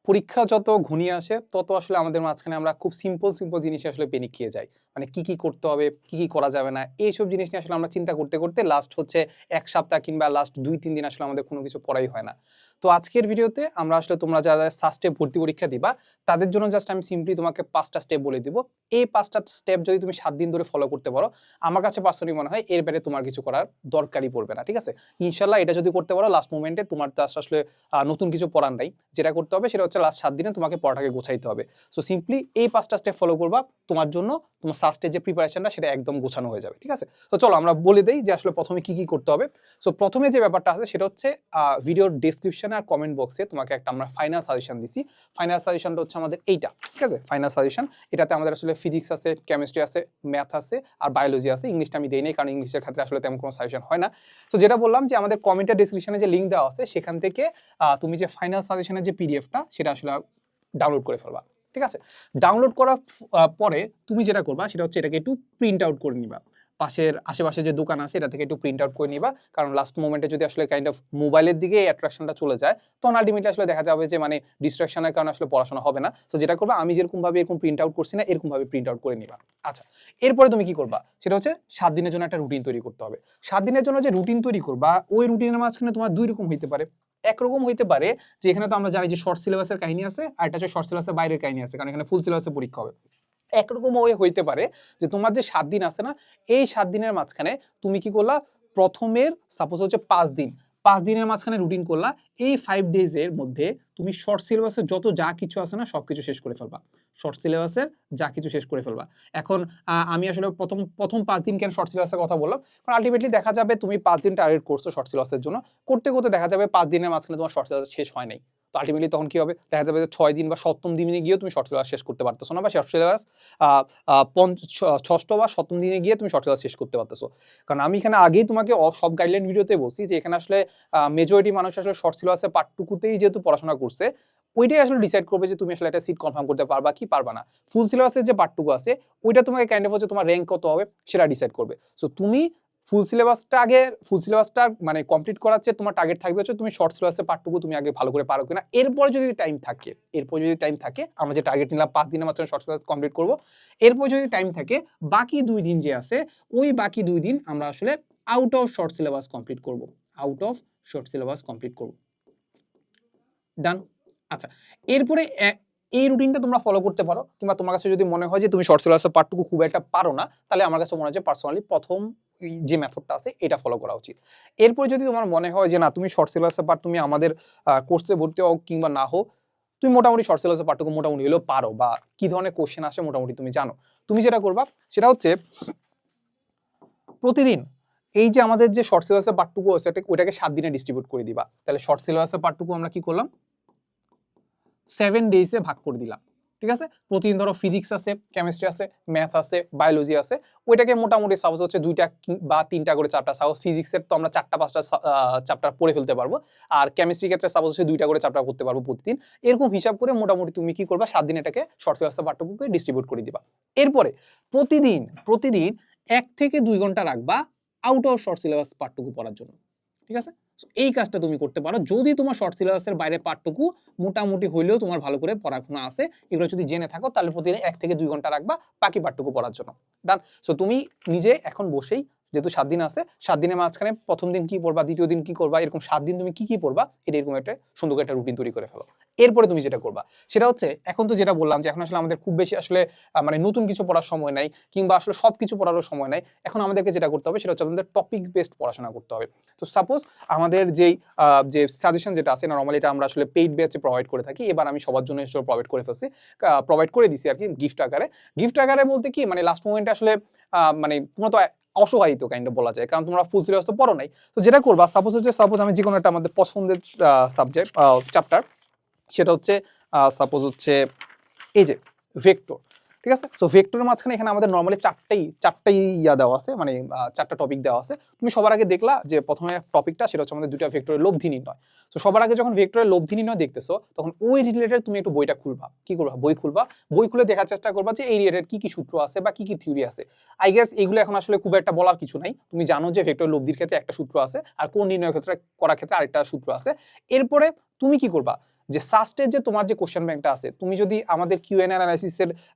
পরীক্ষা যত ঘনিয়ে আসে তত আসলে আমাদের মাঝখানে আমরা খুব সিম্পল জিনিসে আসলে পেনিক খেয়ে যাই। মানে কি করতে হবে, কি করা যাবে না, এইসব জিনিস নিয়ে আসলে আমরা চিন্তা করতে লাস্ট হচ্ছে ১ সপ্তাহ কিংবা লাস্ট ২-৩ দিন আসলে আমাদের কোনো কিছু পড়াই হয় না। তো আজকের ভিডিওতে আমরা আসলে তোমরা যারা সাস্টে ভর্তি পরীক্ষা দিবা তাদের জন্য জাস্ট আমি সিম্পলি তোমাকে ৫ টা স্টেপ বলে দিব। এই ৫ টা স্টেপ যদি তুমি ৭ দিন ধরে ফলো করতে পারো, আমার কাছে পার্সোনালি মনে হয় এর বাইরে তোমার কিছু করার দরকারই পড়বে না। ঠিক আছে? ইনশাআল্লাহ এটা যদি করতে পারো লাস্ট মোমেন্টে তোমার জাস্ট আসলে নতুন কিছু পড়ার নাই। যেটা করতে হবে সেটা হচ্ছে লাস্ট ৭ দিনে তোমাকে পড়াটাকে গোছাইতে হবে। সো সিম্পলি এই ৫ টা স্টেপ ফলো করবা, তোমার জন্য তোমার সাস্টের যে প্রিপারেশনটা সেটা একদম গোছানো হয়ে যাবে। ঠিক আছে? তো চলো আমরা বলে দেই যে আসলে প্রথমে কি করতে হবে। সো প্রথমে যে ব্যাপারটা আছে সেটা হচ্ছে ভিডিওর ডেসক্রিপশনে আর কমেন্ট বক্সে তোমাকে একটা আমরা ফাইনাল সাজেশন দিছি। ফাইনাল সাজেশনটা হচ্ছে আমাদের এইটা। ঠিক আছে? Final suggestion. এটাতে আমাদের আসলে ফিজিক্স আছে, কেমিস্ট্রি আছে, ম্যাথ আছে আর বায়োলজি আছে। ইংলিশটা আমি দেই নাই কারণ ইংলিশের ক্ষেত্রে আসলে তেমন কোনো সাজেশন হয় না। তো যেটা বললাম যে আমাদের কমেন্টের ডেসক্রিপশনে যে লিংক দেওয়া আছে সেখান থেকে তুমি যে ফাইনাল সাজেশনের যে পিডিএফটা সেটা আসলে ডাউনলোড করে ফেলবা। ঠিক আছে? ডাউনলোড করার পরে তুমি যেটা করবা সেটা হচ্ছে এটাকে একটু প্রিন্ট আউট করে নিবা। পাশের আশেপাশে যে দোকান আছে এটা থেকে একটু প্রিন্ট আউট করে নিবা, কারণ লাস্ট মোমেন্টে যদি আসলে কাইন্ড অফ মোবাইলের দিকে অ্যাট্রাকশনটা চলে যায় তখন আলটিমেটলি আসলে দেখা যাবে যে মানে ডিস্ট্রাকশনের কারণে আসলে পড়াশোনা হবে না। সো যেটা করবা আমি যেরকম ভাবে এরকম প্রিন্ট আউট করছি না এরকম ভাবে প্রিন্ট আউট করে নিবা। আচ্ছা, এরপরে তুমি কি করবা সেটা হচ্ছে ৭ দিনের জন্য একটা রুটিন তৈরি করতে হবে। ৭ দিনের জন্য যে রুটিন তৈরি করবা ওই রুটিনের মাঝখানে তোমার ২ রকম হইতে পারে। একরকম হইতে পারে যে এখানে তো আমরা জানি যে শর্ট সিলেবাসের কাহিনী আছে আর এটা হচ্ছে শর্ট সিলেবাসের বাইরের কাহিনী আছে, কারণ এখানে ফুল সিলেবাসের পরীক্ষা হবে। একরকম ওয়ে হইতে পারে যে তোমার যে ৭ দিন আছে না, এই ৭ দিনের মাঝখানে তুমি কি করলা, প্রথমের সাপোজ হচ্ছে ৫ দিন, ৫ দিনের মাঝখানে রুটিন করলা। এই ৫ ডেজ এর মধ্যে তুমি শর্ট সিলেবাসের যত যা কিছু আছে না সবকিছু শেষ করে ফেলবা। শর্ট সিলেবাসের যা কিছু শেষ করে ফেলবা। এখন আমি আসলে প্রথম ৫ দিন কেন শর্ট সিলেবাসের কথা বললাম, কারণ আলটিমেটলি দেখা যাবে তুমি ৫ দিন টার্গেট করছো শর্ট সিলেবাসের জন্য, করতে দেখা যাবে ৫ দিনের মাঝখানে তোমার শর্ট সিলেবাস শেষ হয় নাই। তো আলটিমেটলি তখন কি হবে, দেখা যাবে যে ৬ দিন বা ৭ম দিনে গিয়েও তুমি শর্ট সিলেবাস শেষ করতে পারতেছো না, বা শর্ট সিলেবাস ষষ্ঠ বা ৭ম দিনে গিয়ে তুমি শর্ট সিলেবাস শেষ করতে পারতেছো। কারণ আমি এখানে আগেই তোমাকে সব গাইডলাইন ভিডিওতে বলছি যে এখানে আসলে মেজরিটি মানুষ আসলে শর্ট সিলেবাসের পার্টটুকুতেই যেহেতু পড়াশোনা করছে, ওইটাই আসলে ডিসাইড করবে যে তুমি আসলে একটা সিট কনফার্ম করতে পারবা কি পারবা না। ফুল সিলেবাসের যে পার্টটুকু আছে ওইটা তোমাকে কাইন্ড অফ হচ্ছে তোমার র্যাঙ্ক কত হবে সেটা ডিসাইড করবে। সো তুমি ফুল সিলেবাসটা মানে কমপ্লিট করার চেয়ে তোমার টার্গেট থাকবে হচ্ছে তুমি শর্ট সিলেবাসের পার্টটুকু তুমি আগে ভালো করে পারো কিনা। এরপরে যদি টাইম থাকে আমরা যে টার্গেট নিলাম ৫ দিনের মাত্র শর্ট সিলেবাস কমপ্লিট করব, এরপর যদি টাইম থাকে বাকি ২ দিন যে আছে ওই বাকি ২ দিন আমরা আসলে out of short syllabus complete করব। ডান। আচ্ছা, এরপরে এই রুটিনটা তোমরা ফলো করতে পারো, কিংবা তোমার কাছে যদি মনে হয় যে তুমি শর্ট সিলেবাসের পার্টটুকু খুব একটা পারো না, তাহলে আমার কাছে মনে হয় যে পার্সোনালি প্রথম যে মেথডটা আছে এটা ফলো করা উচিত। এরপরে যদি তোমার মনে হয় যে না তুমি শর্ট সিলেবাসের পার্ট তুমি আমাদের কোর্সে ভর্তি হও কিংবা না হও, তুমি মোটামুটি শর্ট সিলেবাসের পার্টটুকু মোটামুটি হলেও পারো, বা কি ধরনের কোশ্চেন আসে মোটামুটি তুমি জানো, তুমি যেটা করবা সেটা হচ্ছে প্রতিদিন এই যে আমাদের যে শর্ট সিলেবাসের পার্টটুকু আছে ওইটাকে ৭ দিনে ডিস্ট্রিবিউট করে দিবা। তাহলে শর্ট সিলেবাসের পার্টটুকু আমরা কি করলাম, 7 ডেজে ভাগ করে দিলাম। ঠিক আছে? প্রতিদিন ধরো ফিজিক্স আছে, কেমিস্ট্রি আছে, ম্যাথ আছে, বায়োলজি আছে, ওইটাকে মোটামুটি সাপোজ হচ্ছে ২টা বা ৩টা করে চ্যাপ্টার, সাপোজ ফিজিক্সের তো আমরা ৪টা ৫টা চ্যাপ্টার পড়ে ফেলতে পারবো, আর কেমিস্ট্রির ক্ষেত্রে সাপোজ হচ্ছে ২টা করে চ্যাপ্টার করতে পারবো প্রতিদিন। এরকম হিসাব করে মোটামুটি তুমি কি করবা, ৭ দিন এটাকে শর্ট সিলেবাসের পাঠ্যপুস্তকে ডিস্ট্রিবিউট করে দিবা। এরপরে প্রতিদিন ১ থেকে ২ ঘন্টা রাখবা আউট অফ শর্ট সিলেবাস পাঠটুকু পড়ার জন্য। ঠিক আছে? এই কাজটা তুমি করতে পারো যদি তোমার শর্ট সিলেবাসের বাইরে পার্টটুকু মোটামুটি হইলেও তোমার ভালো করে পড়াশোনা আছে, এগুলো যদি জেনে থাকো তাহলে প্রতিদিন ১ থেকে ২ ঘন্টা রাখবা বাকি পার্টটুকু পড়ার জন্য। ডান। সো তুমি নিজে এখন বসেই, যেহেতু ৭ দিন আছে, ৭ দিনের মাঝখানে প্রথম দিন কি পড়বা, দ্বিতীয় দিন কি করবা, এরকম ৭ দিন তুমি কি পড়বা এটা এরকম একটা সুন্দর একটা রুটিন তৈরি করে ফেলো। এরপরে তুমি যেটা করবা সেটা হচ্ছে, এখন তো যেটা বললাম যে এখন আসলে আমাদের খুব বেশি আসলে মানে নতুন কিছু পড়ার সময় নাই, কিংবা আসলে সবকিছু পড়ারও সময় নাই। এখন আমাদেরকে যেটা করতে হবে সেটা হচ্ছে আমাদের টপিক বেসড পড়াশোনা করতে হবে। তো সাপোজ আমাদের যে সাজেশন যেটা আছে, নরমালি এটা আমরা আসলে পেইড ব্যাচে প্রোভাইড করে থাকি, এবার আমি সবার জন্য প্রোভাইড করে ফেলছি, প্রোভাইড করে দিছি আর কি গিফট আকারে বলতে কি মানে লাস্ট মোমেন্টে আসলে মানে তোমরা তো অসহায়িত কাইন্ড অফ বলা যায়, কারণ তোমরা ফুল সিলেবাস তো পড়ো নাই। তো যেটা করবা সাপোজ আমি যে কোনো একটা আমাদের পছন্দের সাবজেক্ট চ্যাপ্টার, সেটা হচ্ছে সাপোজ হচ্ছে এই যে ভেক্টর। ঠিক আছে? সো ভেক্টরের মাঝখানে এখানে আমাদের নরমালি চারটাই দেওয়া আছে, মানে ৪টা টপিক দেওয়া আছে। তুমি সবার আগে দেখলা যে প্রথমে টপিকটা সেটা হচ্ছে আমাদের ২টা ভেক্টরের লব্ধি নির্ণয়। সো সবার আগে যখন ভেক্টরের লব্ধি নির্ণয় দেখতেছো তখন ওই রিলেটেড তুমি একটু বইটা খুলবা। কি করবা, বই খুলে দেখার চেষ্টা করবা যে এই রিলেটেড কি সূত্র আছে বা কি থিওরি আছে। আই গেস এগুলো এখন আসলে খুব একটা বলার কিছু নাই, তুমি জানো যে ভেক্টর লব্ধির ক্ষেত্রে একটা সূত্র আছে আর কোন নির্ণয়ের ক্ষেত্রে করার ক্ষেত্রে আরেকটা সূত্র আছে। এরপরে তুমি কি করবা, যে সাস্টের যে তোমার যে কোশ্চেন ব্যাংকটা আছে, তুমি যদি আমাদের কিউএন অ্যানালাইসিসের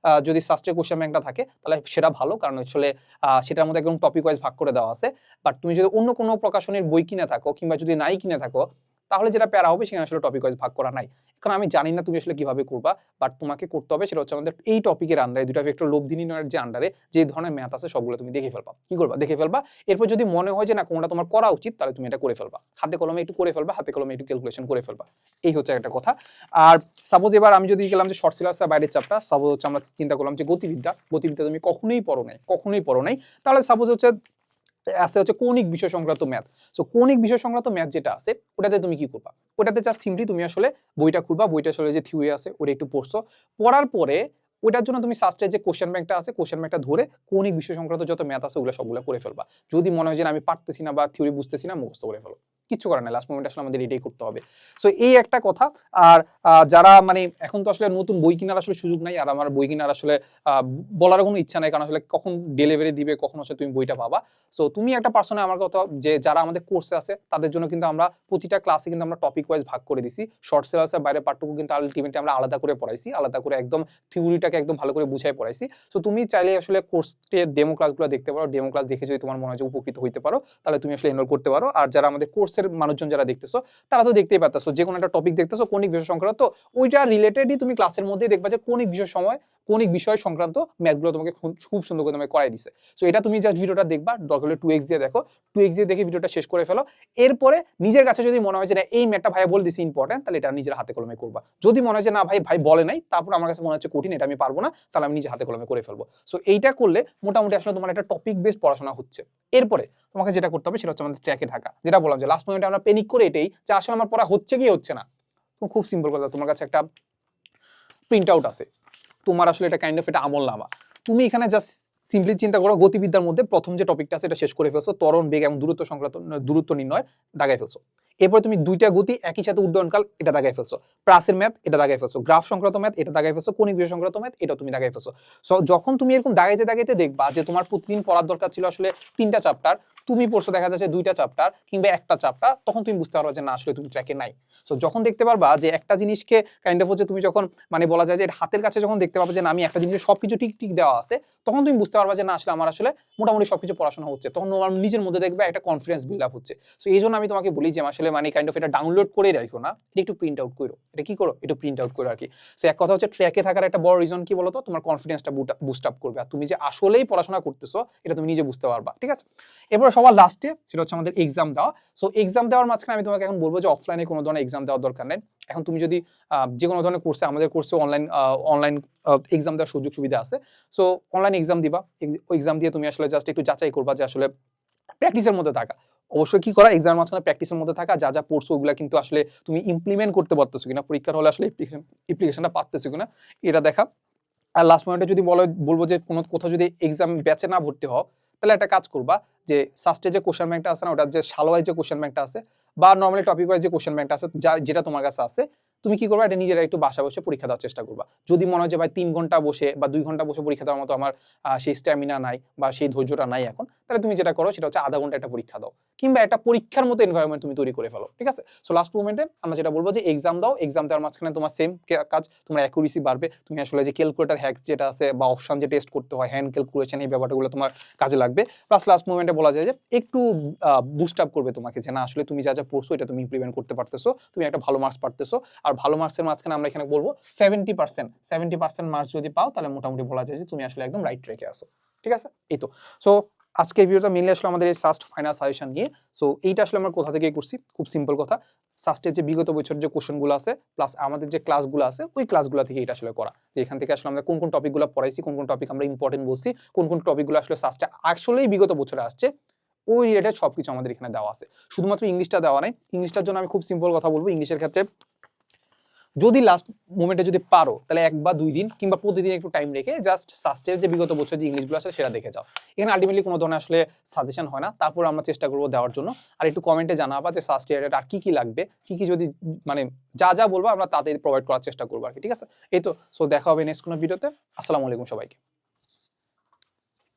যদি সাস্টের কোশ্চেন ব্যাংকটা থাকে তাহলে সেটা ভালো, কারণ আসলে সেটার মধ্যে একদম টপিক ওয়াইজ ভাগ করে দেওয়া আছে। বাট তুমি যদি অন্য কোনো প্রকাশনের বই কিনে থাকো কিংবা যদি নাই কিনে থাকো, তাহলে যেটা প্যারা হবে সেখানে আসলে টপিক ওয়াইজ ভাগ করা নাই। কারণ আমি জানি না তুমি আসলে কিভাবে করবা, বাট তোমাকে করতে হবে সেটা হচ্ছে আমাদের এই টপিকের আন্ডারে, দুটা ভেক্টর লব্ধি নির্ণয়ের যে আন্ডারে যে ধরনের ম্যাথ আছে সবগুলো তুমি দেখে ফেলবা। কি করবা? দেখে ফেলবা। এরপর যদি মনে হয় যে না কোনটা তোমার করা উচিত, তাহলে তুমি এটা করে ফেলবা, হাতে কলমে একটু করে ফেলবা, হাতে কলমে একটু ক্যালকুলেশন করে ফেলবা। এই হচ্ছে একটা কথা। আর সাপোজ এবার আমি যদি গেলাম যে শর্ট সিলেবাসের বাইরের চাপটা, সাপোজ হচ্ছে আমরা চিন্তা করলাম যে গতিবিদ্যা তুমি কখনোই পড়ো নাই, তাহলে সাপোজ হচ্ছে আছে হচ্ছে কৌণিক বিষয় সংক্রান্ত ম্যাথ। সো কৌণিক বিষয় সংক্রান্ত ম্যাথ যেটা আছে ওটাতে তুমি কি করবা? ওটাতে জাস্ট সিম্পলি তুমি আসলে বইটা খুলবা, বইটা আসলে যে থিওরি আছে ওটা একটু পড়ছো, পড়ার পরে ওটার জন্য তুমি সাস্টের যে কোশ্চেন ব্যাংকটা আছে কোশ্চেন ব্যাংকটা ধরে কৌণিক বিষয় সংক্রান্ত যত ম্যাথ আছে ওগুলো সবগুলো করে ফেলবা। যদি মনে হয় যে আমি পারতেছি না বা থিওরি বুঝতেছি না, মুখস্থ করে ফেলো, কিছু করার নাই, লাস্ট মোমেন্ট আসলে আমাদের এটাই করতে হবে। সো এই একটা কথা। আর যারা মানে এখন তো আসলে নতুন বই কেনার আসলে সুযোগ নাই, আর আমার বই কেনার আসলে বলার কোনো ইচ্ছা নাই, কারণ আসলে কখন ডেলিভারি দিবে, কখন আসলে তুমি বইটা পাবা। সো তুমি একটা পার্সনে আমার কথা যে যারা আমাদের কোর্সে আছে তাদের জন্য কিন্তু আমরা প্রতিটা ক্লাসে কিন্তু আমরা টপিক ওয়াইজ ভাগ করে দিছি। শর্ট সিলেবাসের বাইরে পার্টটুকু কিন্তু আলটিমেটলি আমরা আলাদা করে পড়াইছি, আলাদা করে একদম থিওরিটাকে একদম ভালো করে বুঝাই পড়াইছি। সো তুমি চাইলে আসলে কোর্সের ডেমো ক্লাসগুলো দেখতে পারো, ডেমো ক্লাস দেখে যদি তোমার মনে হয় যে উপকৃত হইতে পারো, তাহলে তুমি আসলে এনরোল করতে পারো। আর যারা আমাদের কোর্সের মানুষজন যারা দেখতেছো তারা তো দেখতেই পারতেছো, যে কোনো একটা টপিক দেখতেছো কৌণিক বিষয় সংক্রান্ত, ওইটা রিলেটেডই তুমি ক্লাসের মধ্যেই দেখবা যে কৌণিক বিষয় সংক্রান্ত ম্যাথগুলো তোমাকে খুব সুন্দর করে তোমাকে করাই দিছে। সো এটা তুমি জাস্ট ভিডিওটা দেখবা, দরকার হলে 2x দিয়ে দেখো, 2x দিয়ে দেখে ভিডিওটা শেষ করে ফেলো। এরপরে নিজের কাছে যদি মনে হয় যে না এই ম্যাথটা ভাই বলে দিছি ইম্পর্টেন্ট, তাহলে এটা নিজের হাতে কলমে করবা। যদি মনে হয় যে না ভাই বলে নাই, তারপর আমার কাছে মনে হচ্ছে কঠিন, এটা আমি পারবো না, তাহলে আমি নিজে হাতে কলমে করে ফেলবো। সো এইটা করলে মোটামুটি আসলে তোমার একটা টপিক বেস পড়াশোনা হচ্ছে। এরপরে তোমাকে যেটা করতে হবে সেটা হচ্ছে আমাদের ট্র্যাকে থাকা, যেটা বললাম যে লাস্ট মোমেন্টে আমরা প্যানিক করে এটাই যে আসলে আমার পড়া হচ্ছে কি হচ্ছে না। খুব সিম্পল কথা, তোমার কাছে একটা প্রিন্ট আউট আছে, তোমার আসলে এটা কাইন্ড অফ এটা আমলনামা। তুমি এখানে জাস্ট সিম্পলি চিন্তা করো গতিবিদ্যার মধ্যে প্রথম যে টপিকটা আছে এটা শেষ করে ফেলছো, ত্বরণ, বেগ এবং দূরত্ব নির্ণয় দাগাই ফেলছো। এরপর তুমি দুইটা গতি একই সাথে উড্ডয়নকাল এটা দাগাই ফেলছো, প্রাসের ম্যাথ এটা দাগাই ফেলছো, গ্রাফ সংক্রান্ত ম্যাথ এটা দাগাই ফেলছো, কৌণিক বিষয় সংক্রান্ত ম্যাথ এটা তুমি দাগাই ফেলছো। সো যখন তুমি এরকম দাগাইতে দেখবা যে তোমার প্রতিদিন পড়ার দরকার ছিল আসলে 3টা চ্যাপ্টার, তুমি পড়ছো দেখা যাচ্ছে 2টা চ্যাপ্টার কিংবা একটা চ্যাপ্টার, তখন তুমি বুঝতে পারবা যে না আসলে তুমি ট্র্যাকে নাই। সো যখন দেখতে পারবা যে একটা জিনিসকে কাইন্ড অফ হচ্ছে তুমি যখন মানে বলা যায় যে হাতের কাছে যখন দেখতে পাবে যে না আমি একটা জিনিসের সবকিছু ঠিক দেওয়া আছে, তখন তুমি বুঝতে পারবা যে না আসলে আমার আসলে মোটামুটি সবকিছু পড়াশোনা হচ্ছে, তখন তোমার নিজের মধ্যে দেখবে একটা কনফিডেন্স বিল্ড আপ হচ্ছে। সো এই জন্য আমি তোমাকে বলি যে আসলে মানে কাইন্ড অফ এটা ডাউনলোড করে রাখো না, এটা একটু প্রিন্ট আউট করো, এটা কি করো একটু প্রিন্ট আউট করো আর কি। সো এক কথা হচ্ছে ট্র্যাকে থাকার একটা বড় রিজন কি বলতো, তোমার কনফিডেন্সটা বুস্ট আপ করবে, আর তুমি যে আসলেই পড়াশোনা করতেছো এটা তুমি নিজে বুঝতে পারবা। ঠিক আছে, এরপর সবার লাস্টে সেটা হচ্ছে আমাদের এক্সাম দেওয়া। সো এক্সাম দেওয়ার মাঝখানে আমি তোমাকে এখন বলবো যে অফলাইনে কোনো ধরনের এক্সাম দেওয়ার দরকার নেই। এখন তুমি যদি যে কোনো ধরনের কোর্সে, আমাদের কোর্সে অনলাইন এক্সাম দেওয়ার সুযোগ সুবিধা আছে। সো অনলাইন এক্সাম দিবা, এক্সাম দিয়ে তুমি আসলে জাস্ট একটু যাচাই করবা যে আসলে প্র্যাকটিসের মধ্যে থাকা। অবশ্যই কি করা, এক্সামের মাঝখানে প্র্যাকটিসের মধ্যে থাকা, যা পড়ছো ওগুলা কিন্তু আসলে তুমি ইমপ্লিমেন্ট করতে পারতেছো কিনা, পরীক্ষার হলে আসলে অ্যাপ্লিকেশনটা পাচ্তেছো কিনা এটা দেখা। আর লাস্ট মোমেন্টে যদি বলবো যে কোথাও যদি এক্সাম ব্যাচে না ভর্তি হও, তাহলে একটা কাজ করবা যে সাস্টে যে কোশ্চেন ব্যাংকটা আছে না, ওটা যে সাল ওয়াইজ যে কোশ্চেন ব্যাংকটা আছে বা নর্মালি টপিক ওয়াইজ যে কোশ্চেন ব্যাংকটা আছে, যেটা তোমার কাছে আছে, তুমি কি করবা এটা নিজেরা একটু বাসা বসে পরীক্ষা দেওয়ার চেষ্টা করবা। যদি মনে হয় যে ভাই 3 ঘন্টা বসে বা 2 ঘন্টা বসে পরীক্ষা দেওয়ার মতো আমার সেই স্ট্যামিনা নাই বা সেই ধৈর্যটা নাই এখন, তাহলে তুমি যেটা করো সেটা হচ্ছে আধা ঘন্টা একটা পরীক্ষা দাও, কিংবা একটা পরীক্ষার মতো এনভায়রনমেন্ট তুমি তৈরি করে ফেলো। ঠিক আছে, সো লাস্ট মোমেন্টে আমরা যেটা বলবো যে এক্সাম দাও, এক্সাম দেওয়ার মাঝখানে তোমার সেম কাজ, তোমার অ্যাকুরেসি বাড়বে, তুমি আসলে যে ক্যালকুলেটর হ্যাক্স যেটা আছে বা অপশন যে টেস্ট করতে হয়, হ্যান্ড ক্যালকুলেশন, এই ব্যাপারগুলো তোমার কাজে লাগবে। প্লাস লাস্ট মোমেন্টে বলা যায় যে একটু বুস্ট আপ করবে তোমাকে যে না আসলে তুমি যা পড়ছো এটা তুমি ইমপ্লিমেন্ট করতে পারতেছো, তুমি একটা ভালো মার্কস পারতেছো। আর ভালো মার্কসের মাঝখানে আমরা এখানে বলবো 70% মার্কস যদি পাও, তাহলে মোটামুটি বলা যায় যে তুমি আসলে একদম রাইট ট্র্যাকে আসো। ঠিক আছে, এই তো। সো আজকে ভিডিওটা মেনলি আসলে আমাদের এই সাস্ট ফাইনাল সাজেশন নিয়ে। সো এইটা আসলে আমরা কোথা থেকে করছি, খুব সিম্পল কথা, সাস্টের যে বিগত বছরের যে কোশ্চেনগুলো আছে প্লাস আমাদের যে ক্লাসগুলো আছে ওই ক্লাসগুলো থেকে এটা আসলে করা, যে এখান থেকে আসলে আমরা কোন কোন টপিকগুলো পড়াইছি, কোন কোন টপিক আমরা ইম্পর্টেন্ট বলছি, কোন কোন টপিকগুলো আসলে সাস্টে আসলেই বিগত বছরে আসছে, ওই রিলেটেড সবকিছু আমাদের এখানে দেওয়া আছে। শুধুমাত্র ইংলিশটা দেওয়া নাই, ইংলিশটার জন্য আমি খুব সিম্পল কথা বলবো, ইংলিশের ক্ষেত্রে যদি লাস্ট মোমেন্টে যদি পারো তাহলে 1 বা 2 দিন কিংবা প্রতিদিন একটু টাইম রেখে জাস্ট সাস্টের যে বিগত বছর যে ইংলিশগুলো আছে সেটা দেখে যাও। এখানে আলটিমেটলি কোনো ধরনের আসলে সাজেশন হয় না, তারপর আমরা চেষ্টা করবো দেওয়ার জন্য। আর একটু কমেন্টে জানাবা যে সাস্ট রিলেটেড আর কি লাগবে, কি যদি মানে যা বলবো আমরা তাদের প্রোভাইড করার চেষ্টা করবো আর কি। ঠিক আছে, এই তো। সো দেখা হবে নেক্সট কোনো ভিডিওতে। আসসালামু আলাইকুম সবাইকে।